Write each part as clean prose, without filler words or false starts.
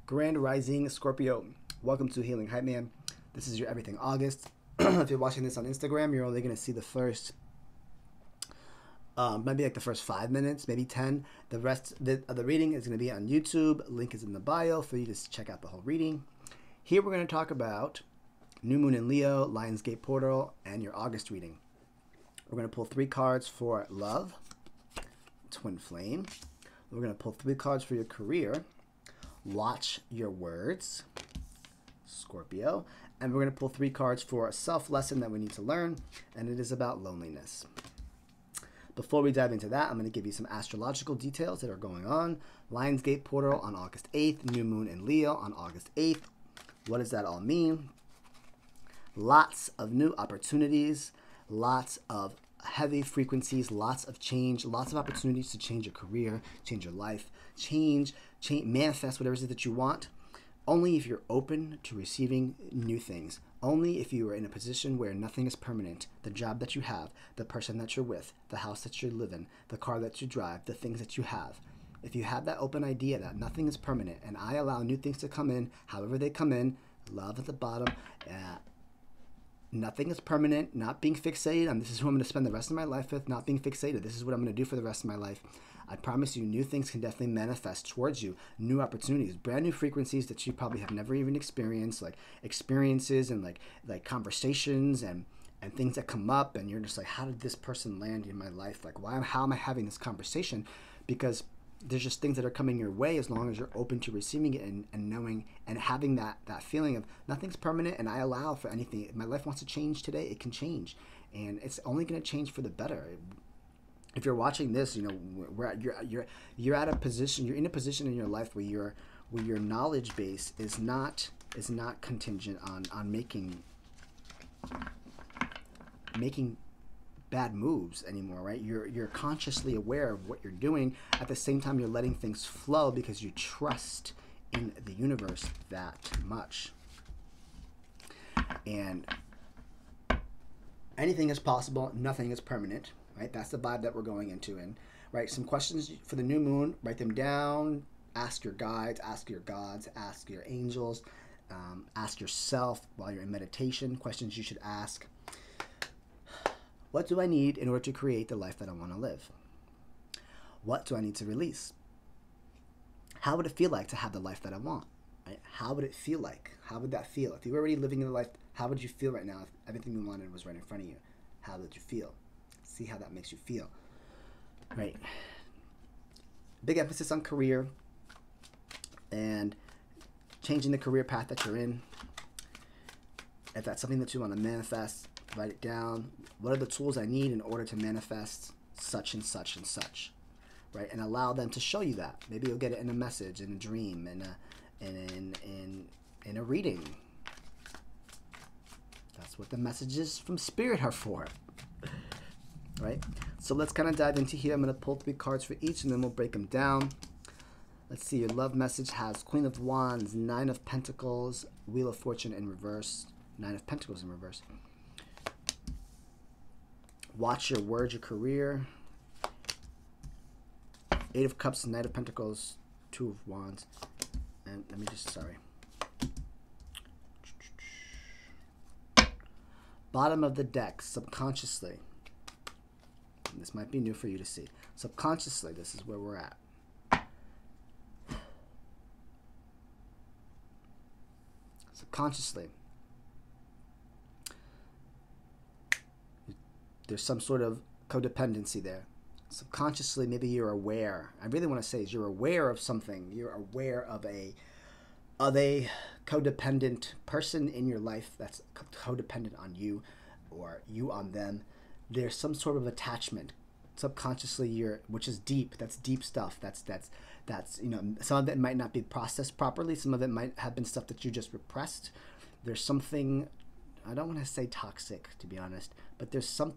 Grand Rising Scorpio. Welcome to Healing Hype Man. This is your Everything August. If you're watching this on Instagram, you're only going to see the first, maybe like the first 5 minutes, maybe 10. The rest of the reading is going to be on YouTube. Link is in the bio for you to check out the whole reading. Here we're going to talk about New Moon in Leo, Lionsgate Portal, and your August reading. We're going to pull 3 cards for love, Twin Flame. We're going to pull 3 cards for your career, Watch Your Words, Scorpio. And we're going to pull 3 cards for a self-lesson that we need to learn, and it is about loneliness. Before we dive into that, I'm going to give you some astrological details that are going on. Lionsgate Portal on August 8th, New Moon in Leo on August 8th. What does that all mean? Lots of new opportunities, lots of heavy frequencies, lots of change, lots of opportunities to change your career, change your life, change, manifest whatever it is that you want. Only if you're open to receiving new things. Only if you are in a position where nothing is permanent. The job that you have, the person that you're with, the house that you live in, the car that you drive, the things that you have. If you have that open idea that nothing is permanent and I allow new things to come in, however they come in, love at the bottom, nothing is permanent, not being fixated on this is who I'm going to spend the rest of my life with, not being fixated, this is what I'm going to do for the rest of my life. I promise you, new things can definitely manifest towards you, new opportunities, brand new frequencies that you probably have never even experienced, like experiences and like conversations and things that come up, and you're just like, how did this person land in my life? Like, how am I having this conversation? Because there's just things that are coming your way as long as you're open to receiving it and knowing and having that feeling of nothing's permanent, and I allow for anything. If my life wants to change today, it can change, and it's only going to change for the better. If you're watching this, you know you're at a position, you're in a position in your life where your knowledge base is not contingent on making bad moves anymore, right? You're consciously aware of what you're doing. At the same time, you're letting things flow because you trust in the universe that much. And anything is possible, nothing is permanent, right? That's the vibe that we're going into. And right, some questions for the new moon, write them down, ask your guides, ask your gods, ask your angels, ask yourself while you're in meditation, questions you should ask. What do I need in order to create the life that I want to live? What do I need to release? How would it feel like to have the life that I want? Right? How would it feel like? How would that feel? If you were already living in the life, how would you feel right now if everything you wanted was right in front of you? How would you feel? See how that makes you feel. Right. Big emphasis on career and changing the career path that you're in. If that's something that you want to manifest, write it down. What are the tools I need in order to manifest such and such and such, right? And allow them to show you that. Maybe you'll get it in a message, in a dream, in a reading. That's what the messages from Spirit are for, right? So let's kind of dive into here. I'm going to pull 3 cards for each, and then we'll break them down. Let's see. Your love message has Queen of Wands, 9 of Pentacles, Wheel of Fortune in reverse, 9 of Pentacles in reverse. Watch Your Words, your career. 8 of Cups, Knight of Pentacles, 2 of Wands. And let me just, sorry. Bottom of the deck, subconsciously. And this might be new for you to see. Subconsciously, this is where we're at. Subconsciously. There's some sort of codependency there. Subconsciously, maybe you're aware. I really want to say is you're aware of something. You're aware of a codependent person in your life that's codependent on you, or you on them. There's some sort of attachment. Subconsciously, which is deep. That's deep stuff. That's some of it might not be processed properly. Some of it might have been stuff that you just repressed. There's something. I don't want to say toxic, to be honest, but there's some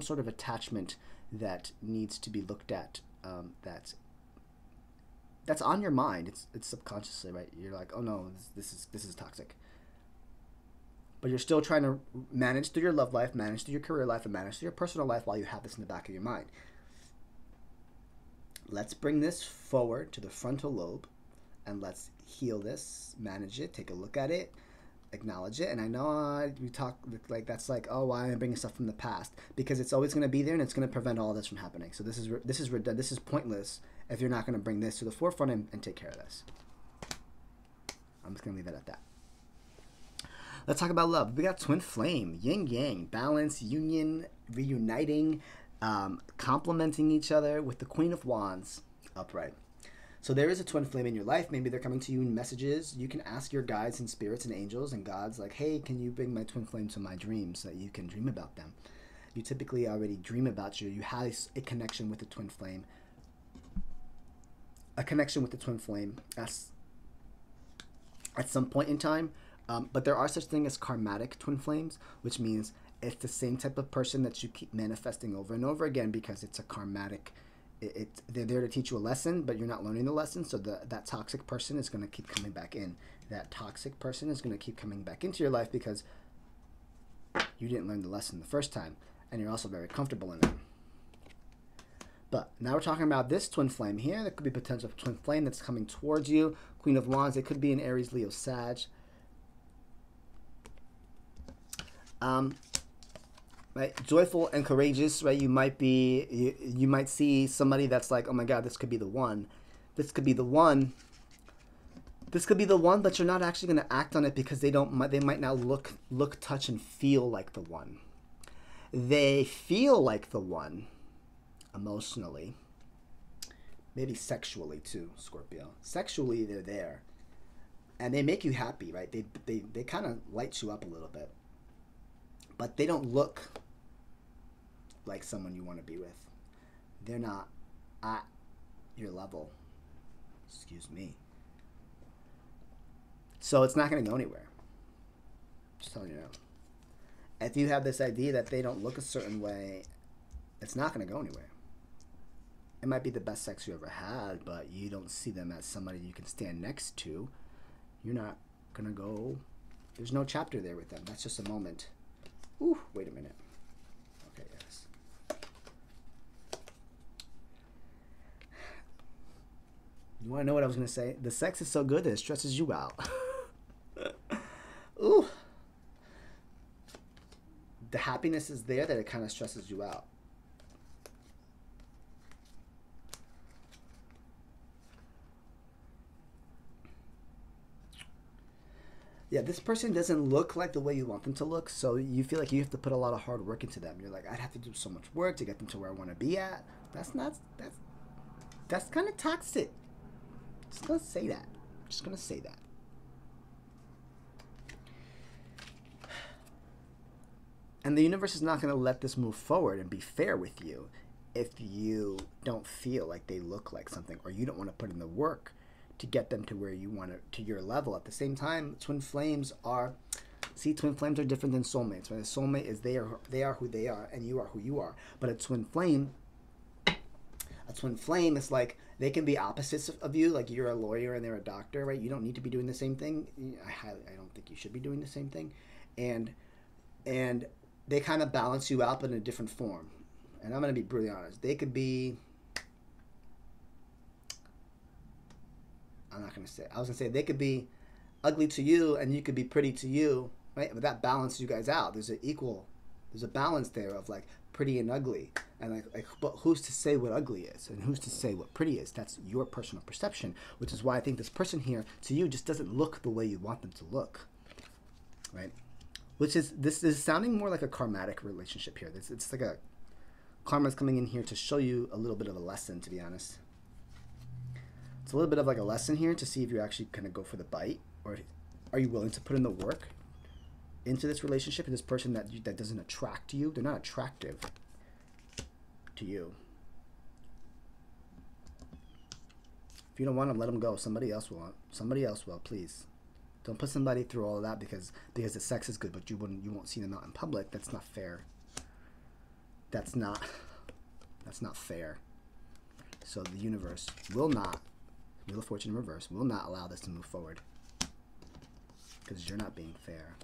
sort of attachment that needs to be looked at. That's on your mind. It's subconsciously, right? You're like, oh no, this is toxic. But you're still trying to manage through your love life, manage through your career life, and manage through your personal life while you have this in the back of your mind. Let's bring this forward to the frontal lobe and let's heal this, manage it, take a look at it, acknowledge it. And I know we talk like that's like, oh, why am I bringing stuff from the past? Because it's always going to be there, and it's going to prevent all this from happening. So this is pointless if you're not going to bring this to the forefront and take care of this. I'm just going to leave it at that. Let's talk about love. We got twin flame, yin yang, balance, union, reuniting, complementing each other with the Queen of Wands upright. So there is a twin flame in your life. Maybe they're coming to you in messages. You can ask your guides and spirits and angels and gods like, hey, can you bring my twin flame to my dreams so that you can dream about them? You typically already dream about you. You have a connection with the twin flame. A connection with the twin flame at some point in time. But there are such things as karmatic twin flames, which means it's the same type of person that you keep manifesting over and over again because it's a karmatic. They're there to teach you a lesson, but you're not learning the lesson. So that toxic person is going to keep coming back in. That toxic person is going to keep coming back into your life because you didn't learn the lesson the first time, and you're also very comfortable in it. But now we're talking about this twin flame here. There could be potential twin flame that's coming towards you. Queen of Wands. It could be an Aries, Leo, Sag. Right, joyful and courageous. Right, you might see somebody that's like, oh my God, this could be the one. This could be the one. This could be the one, but you're not actually going to act on it because they might not look, touch, and feel like the one. They feel like the one, emotionally, maybe sexually too. Scorpio, sexually they're there, and they make you happy. Right, they kind of light you up a little bit. But they don't look like someone you want to be with. They're not at your level. Excuse me. So it's not going to go anywhere. Just telling you now. If you have this idea that they don't look a certain way, it's not going to go anywhere. It might be the best sex you ever had, but you don't see them as somebody you can stand next to. You're not going to go. There's no chapter there with them. That's just a moment. Ooh, wait a minute. Okay, yes. You want to know what I was going to say? The sex is so good that it stresses you out. Ooh. The happiness is there that it kind of stresses you out. Yeah, this person doesn't look like the way you want them to look, so you feel like you have to put a lot of hard work into them. You're like, I'd have to do so much work to get them to where I want to be at. That's kind of toxic. Just gonna say that. Just gonna say that. And the universe is not gonna let this move forward and be fair with you if you don't feel like they look like something, or you don't want to put in the work to get them to where you want to your level. At the same time, twin flames are different than soulmates. Right? A soulmate is they are who they are, and you are who you are. But a twin flame is like they can be opposites of you. Like you're a lawyer and they're a doctor, right? You don't need to be doing the same thing. I don't think you should be doing the same thing, and they kind of balance you out, but in a different form. And I'm going to be brutally honest. They could be. I'm not going to say. I was going to say they could be ugly to you and you could be pretty to you, right? But that balances you guys out. There's a balance there of like pretty and ugly. And but who's to say what ugly is and who's to say what pretty is? That's your personal perception, which is why I think this person here to you just doesn't look the way you want them to look, right? This is sounding more like a karmatic relationship here. It's like a karma's coming in here to show you a little bit of a lesson, to be honest. It's a little bit of like a lesson here to see if you're actually going to go for the bite, or are you willing to put in the work into this relationship, and this person that doesn't attract you. They're not attractive to you. If you don't want them, let them go. Somebody else will. Somebody else will, please. Don't put somebody through all of that because the sex is good, but you won't see them out in public. That's not fair. That's not fair. So the universe will not. Wheel of Fortune in reverse will not allow this to move forward because you're not being fair.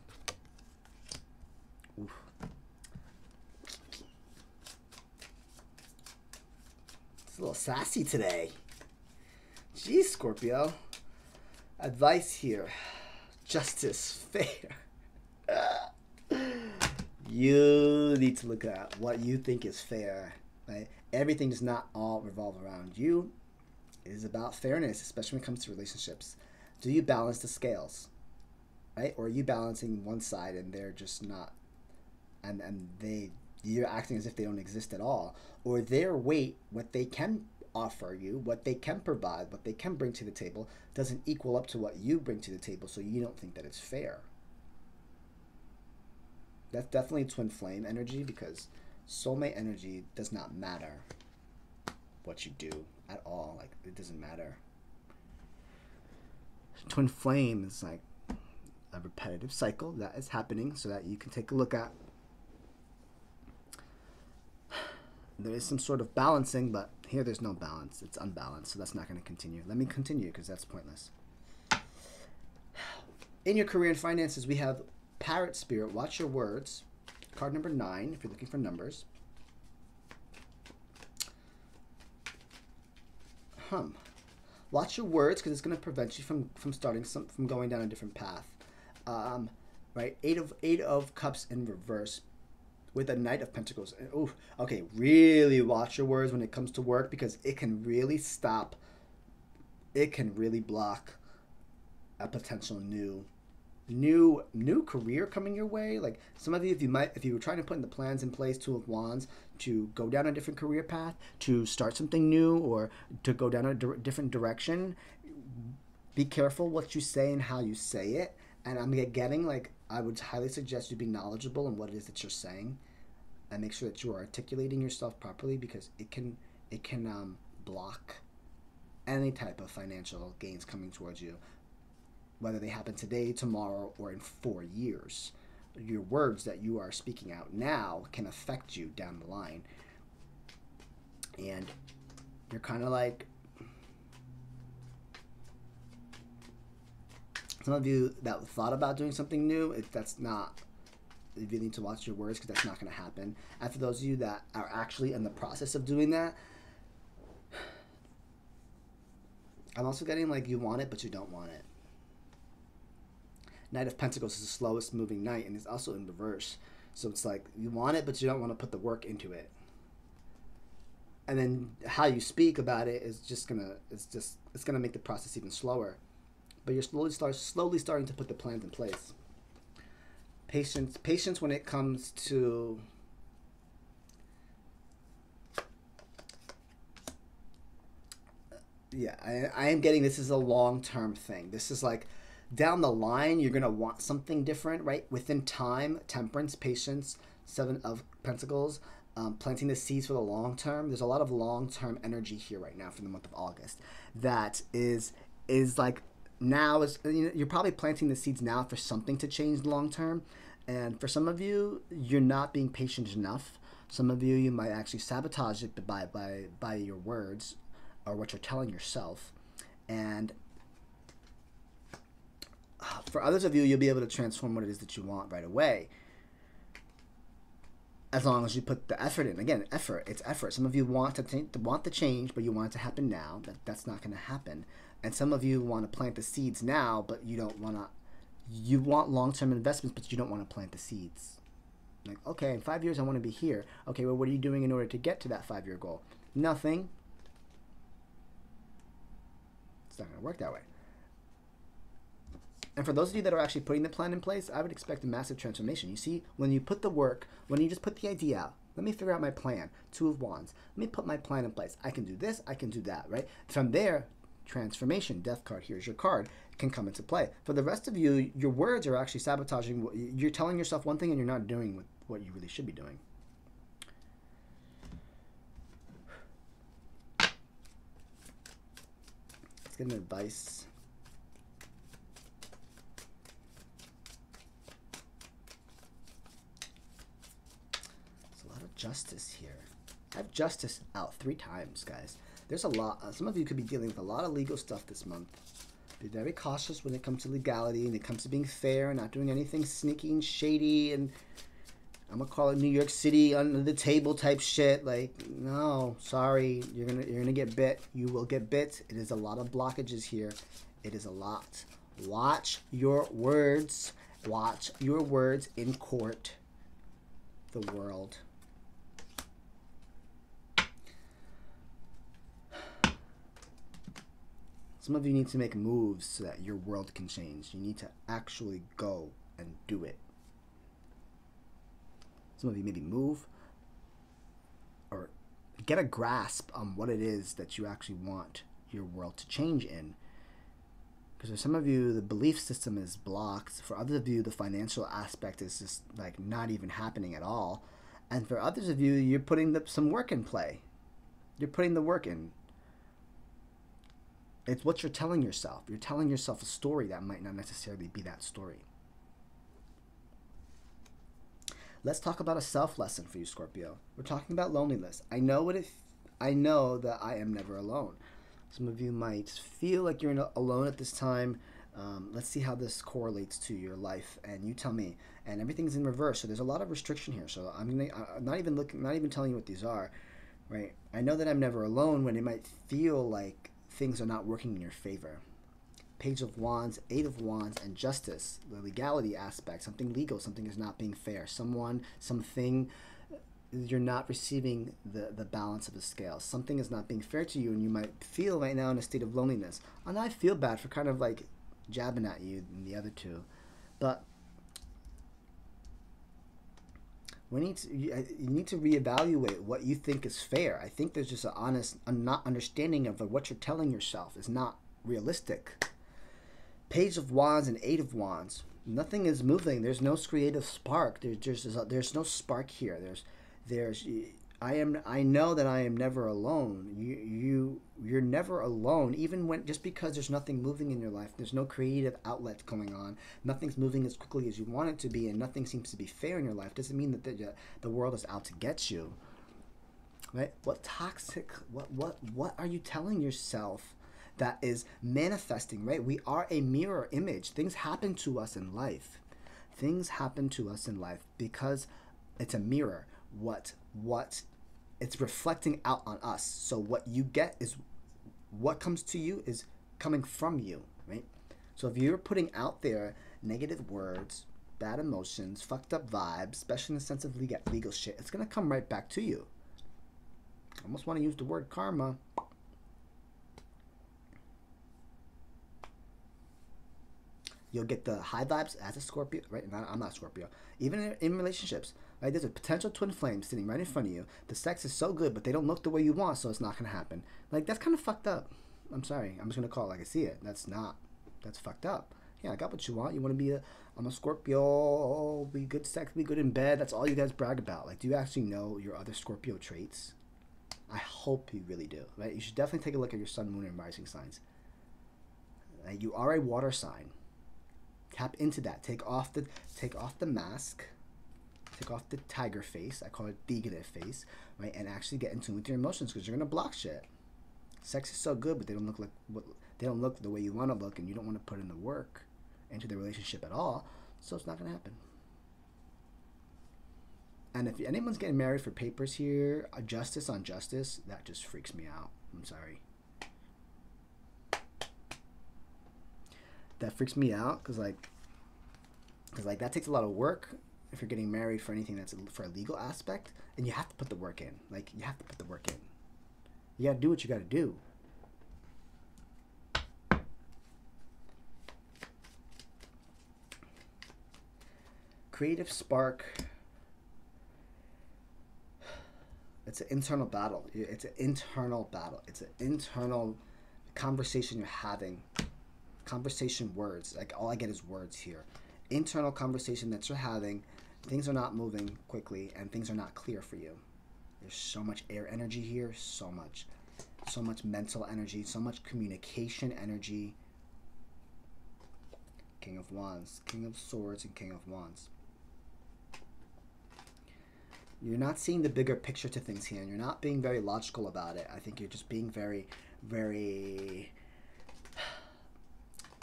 Oof. It's a little sassy today. Jeez, Scorpio. Advice here. Justice, fair. You need to look at what you think is fair. Right? Everything does not all revolve around you. It is about fairness, especially when it comes to relationships. Do you balance the scales? Right? Or are you balancing one side and they're just not, and you're acting as if they don't exist at all? Or their weight, what they can offer you, what they can provide, what they can bring to the table, doesn't equal up to what you bring to the table, so you don't think that it's fair. That's definitely twin flame energy, because soulmate energy does not matter what you do at all. Like, it doesn't matter. Twin flame is like a repetitive cycle that is happening, so that you can take a look at. There is some sort of balancing, but here there's no balance. It's unbalanced, so that's not going to continue. Let me continue, because that's pointless. In your career and finances, we have Parrot Spirit. Watch your words. Card number 9, if you're looking for numbers. Watch your words, because it's going to prevent you from going down a different path. Right? Eight of Cups in reverse, with a Knight of Pentacles. Ooh, okay, really watch your words when it comes to work, because it can really stop. It can really block a potential new career coming your way. Like, some of you, if you were trying to put in the plans in place, Two of Wands, to go down a different career path, to start something new, or to go down a different direction, be careful what you say and how you say it. And I'm getting, like, I would highly suggest you be knowledgeable in what it is that you're saying, and make sure that you are articulating yourself properly, because it can block any type of financial gains coming towards you, whether they happen today, tomorrow, or in 4 years. Your words that you are speaking out now can affect you down the line. And you're kind of like, some of you that thought about doing something new, you need to watch your words, because that's not going to happen. And for those of you that are actually in the process of doing that, I'm also getting, like, you want it, but you don't want it. Knight of Pentacles is the slowest moving knight, and it's also in reverse. So it's like, you want it, but you don't want to put the work into it. And then how you speak about it is it's gonna make the process even slower. But you're slowly starting to put the plans in place. Patience when it comes to I am getting, this is a long-term thing. This is like, down the line, you're going to want something different, right? Within time, temperance, patience, 7 of Pentacles, planting the seeds for the long term. There's a lot of long-term energy here right now for the month of August. That is like, now is, you're probably planting the seeds now for something to change long term. And for some of you, you're not being patient enough. Some of you might actually sabotage it by your words, or what you're telling yourself. And for others of you, you'll be able to transform what it is that you want right away, as long as you put the effort in. Again, effort. It's effort. Some of you want the change, but you want it to happen now. That's not going to happen. And some of you want to plant the seeds now, but you don't want to. You want long-term investments, but you don't want to plant the seeds. Like, okay, in 5 years I want to be here. Okay, well, what are you doing in order to get to that 5-year goal? Nothing. It's not going to work that way. And for those of you that are actually putting the plan in place, I would expect a massive transformation. You see, when you put the work, when you just put the idea out, let me figure out my plan, 2 of Wands. Let me put my plan in place. I can do this, I can do that, right? From there, transformation, Death card, here's your card, can come into play. For the rest of you, your words are actually sabotaging. You're telling yourself one thing and you're not doing what you really should be doing. Let's get an advice. Justice here. I have Justice out 3 times, guys. There's a lot. Some of you could be dealing with a lot of legal stuff this month. Be very cautious when it comes to legality, and it comes to being fair and not doing anything sneaky and shady, and I'm gonna call it New York City under the table type shit. Like, no, sorry, you're gonna get bit. You will get bit. It is a lot of blockages here, It is a lot. Watch your words. Watch your words in court. The world. Some of you need to make moves so that your world can change. You need to actually go and do it. Some of you maybe move or get a grasp on what it is that you actually want your world to change in. Because for some of you, the belief system is blocked. For others of you, the financial aspect is just like not even happening at all. And for others of you, you're putting some work in play. You're putting the work in. It's what you're telling yourself. You're telling yourself a story that might not necessarily be that story. Let's talk about a self lesson for you, Scorpio. We're talking about loneliness. I know that I am never alone. Some of you might feel like you're alone at this time. Let's see how this correlates to your life, and you tell me. And everything's in reverse, so there's a lot of restriction here. So I'm not even telling you what these are, right? I know that I'm never alone when it might feel like things are not working in your favor. Page of Wands, Eight of Wands, and Justice, the legality aspect. Something legal, something is not being fair. Something. You're not receiving the balance of the scale. Something is not being fair to you, and you might feel right now in a state of loneliness. And I feel bad for kind of like jabbing at you and the other two, but you need to reevaluate what you think is fair. I think there's just a not understanding of what you're telling yourself is not realistic. Page of Wands and Eight of Wands. Nothing is moving. There's no creative spark. There's no spark here. I know that I am never alone. You're never alone, even just because there's nothing moving in your life. There's no creative outlet going on. Nothing's moving as quickly as you want it to be, and nothing seems to be fair in your life. Doesn't mean that the world is out to get you. Right? What are you telling yourself that is manifesting, right? We are a mirror image. Things happen to us in life. Things happen to us in life because it's a mirror. What it's reflecting out on us. So what you get is what comes to you is coming from you, right? So if you're putting out there negative words, bad emotions, fucked up vibes, especially in the sense of legal shit, it's gonna come right back to you. I almost want to use the word karma. You'll get the high vibes as a Scorpio, right? I'm not Scorpio. Even in relationships, right? There's a potential twin flame sitting right in front of you. The sex is so good, but they don't look the way you want, so it's not going to happen. Like, that's kind of fucked up. I'm sorry. I'm just going to call it like I see it. That's fucked up. Yeah, I got what you want. You want to be I'm a Scorpio, be good sex, be good in bed. That's all you guys brag about. Like, do you actually know your other Scorpio traits? I hope you really do, right? You should definitely take a look at your sun, moon, and rising signs. You are a water sign. Tap into that. Take off the mask. Take off the tiger face. I call it negative face, right? And actually get in tune with your emotions, because you're gonna block shit. Sex is so good, but they don't look the way you want to look, and you don't want to put in the work into the relationship at all. So it's not gonna happen. And if anyone's getting married for papers here, justice on justice, that just freaks me out. I'm sorry. That freaks me out because that takes a lot of work if you're getting married for anything that's for a legal aspect, and you have to put the work in. Like, you have to put the work in. You got to do what you got to do. Creative spark. It's an internal battle. It's an internal battle. It's an internal conversation you're having. Conversation words. Like, all I get is words here. Internal conversation that you're having. Things are not moving quickly, and things are not clear for you. There's so much air energy here. So much mental energy. So much communication energy. King of Wands. King of Swords and King of Wands. You're not seeing the bigger picture to things here, and you're not being very logical about it. I think you're just being very, very...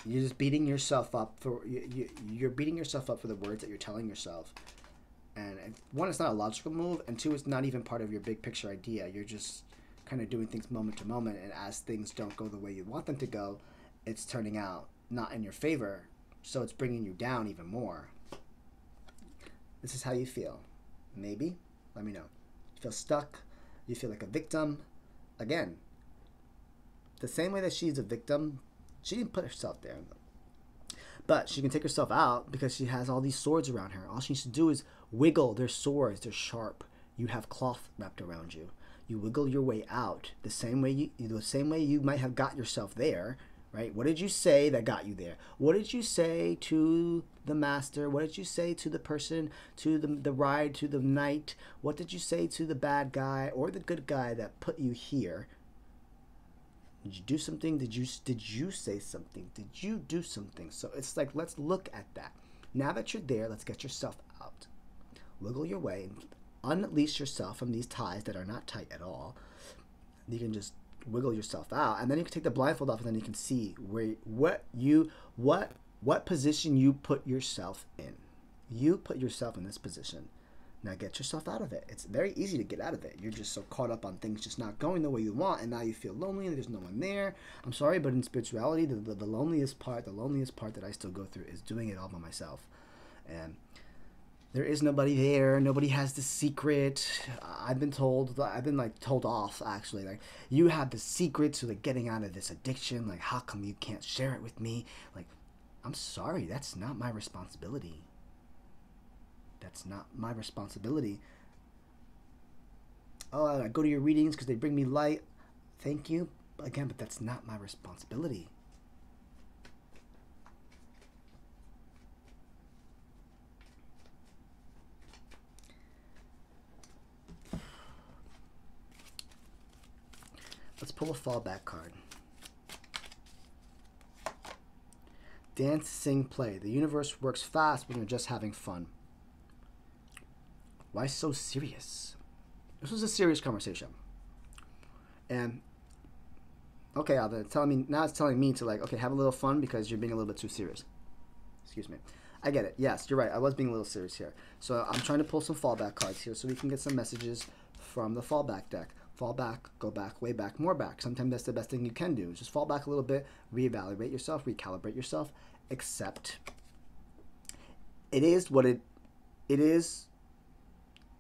You're just beating yourself up for... You're beating yourself up for the words that you're telling yourself. And one, it's not a logical move, and two, it's not even part of your big picture idea. You're just kind of doing things moment to moment, and as things don't go the way you want them to go, it's turning out not in your favor, so it's bringing you down even more. This is how you feel. Maybe? Let me know. You feel stuck? You feel like a victim? Again, the same way that she's a victim, she didn't put herself there. But she can take herself out because she has all these swords around her. All she needs to do is wiggle. They're swords. They're sharp. You have cloth wrapped around you. You wiggle your way out the same way you might have got yourself there, right? What did you say that got you there? What did you say to the master? What did you say to the person, to the ride, to the knight? What did you say to the bad guy or the good guy that put you here? Did you do something? Did you say something? Did you do something? So it's like, let's look at that. Now that you're there, let's get yourself out. Wiggle your way and unleash yourself from these ties that are not tight at all. You can just wiggle yourself out, and then you can take the blindfold off, and then you can see what position you put yourself in. You put yourself in this position. Now get yourself out of it. It's very easy to get out of it. You're just so caught up on things just not going the way you want, and now you feel lonely and there's no one there. I'm sorry, but in spirituality, the loneliest part that I still go through is doing it all by myself. And there is nobody there. Nobody has the secret. I've been told off, actually. Like, you have the secret to like getting out of this addiction. Like, how come you can't share it with me? Like, I'm sorry, that's not my responsibility. That's not my responsibility. Oh, I go to your readings because they bring me light. Thank you. Again, but that's not my responsibility. Let's pull a fallback card. Dance, sing, play. The universe works fast when you're just having fun. Why so serious? This was a serious conversation. And, okay, Alvin, it's telling me to, like, okay, have a little fun because you're being a little bit too serious. Excuse me. I get it. Yes, you're right. I was being a little serious here. So I'm trying to pull some fallback cards here so we can get some messages from the fallback deck. Fall back, go back, way back, more back. Sometimes that's the best thing you can do. Just fall back a little bit, reevaluate yourself, recalibrate yourself, accept. It is what it is.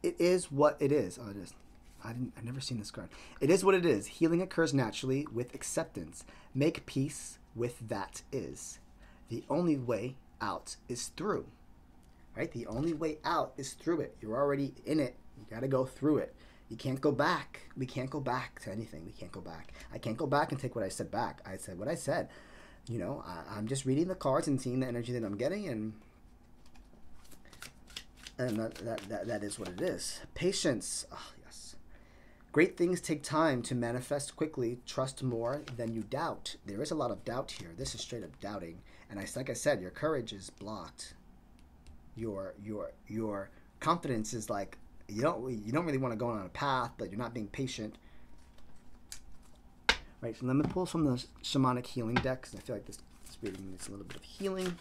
It is what it is. Oh, it is. I've never seen this card. It is what it is. Healing occurs naturally with acceptance. Make peace with that is. The only way out is through. Right? The only way out is through it. You're already in it. You got to go through it. You can't go back. We can't go back to anything. We can't go back. I can't go back and take what I said back. I said what I said. You know, I'm just reading the cards and seeing the energy that I'm getting, and that is what it is. Patience. Oh, yes. Great things take time to manifest quickly. Trust more than you doubt. There is a lot of doubt here. This is straight up doubting. And like I said, your courage is blocked. Your confidence is like, you don't really want to go on a path, but you're not being patient. Right, so let me pull from the shamanic healing deck, because I feel like this reading needs a little bit of healing.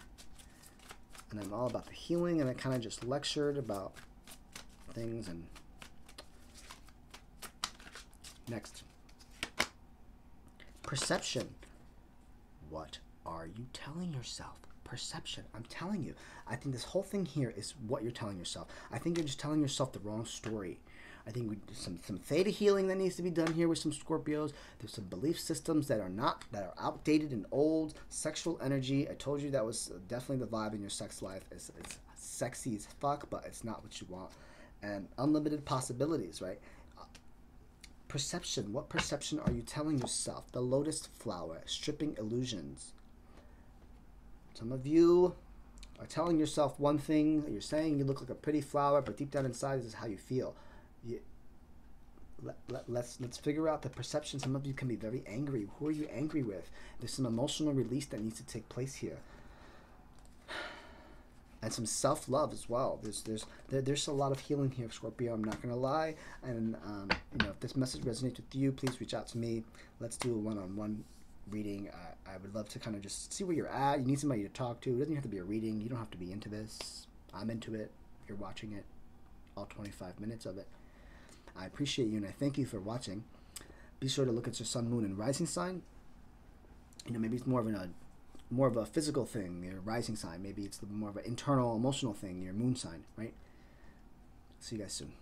And I'm all about the healing, and I kind of just lectured about things. And next, perception. What are you telling yourself? Perception. I'm telling you. I think this whole thing here is what you're telling yourself. I think you're just telling yourself the wrong story. I think some theta healing that needs to be done here with some Scorpios. There's some belief systems that are outdated and old. Sexual energy. I told you that was definitely the vibe in your sex life. It's sexy as fuck, but it's not what you want. And unlimited possibilities, right? Perception. What perception are you telling yourself? The lotus flower. Stripping illusions. Some of you are telling yourself one thing. You're saying you look like a pretty flower, but deep down inside, this is how you feel. Let's figure out the perception. Some of you can be very angry. Who are you angry with? There's some emotional release that needs to take place here, and some self-love as well. There's a lot of healing here, Scorpio. I'm not gonna lie. And if this message resonates with you, please reach out to me. Let's do a one-on-one reading. I would love to kind of just see where you're at. You need somebody to talk to. It doesn't have to be a reading. You don't have to be into this. I'm into it. You're watching it. All 25 minutes of it. I appreciate you and I thank you for watching. Be sure to look at your sun, moon, and rising sign. maybe it's more of a physical thing, your rising sign. Maybe it's more of an internal emotional thing, your moon sign, right? See you guys soon.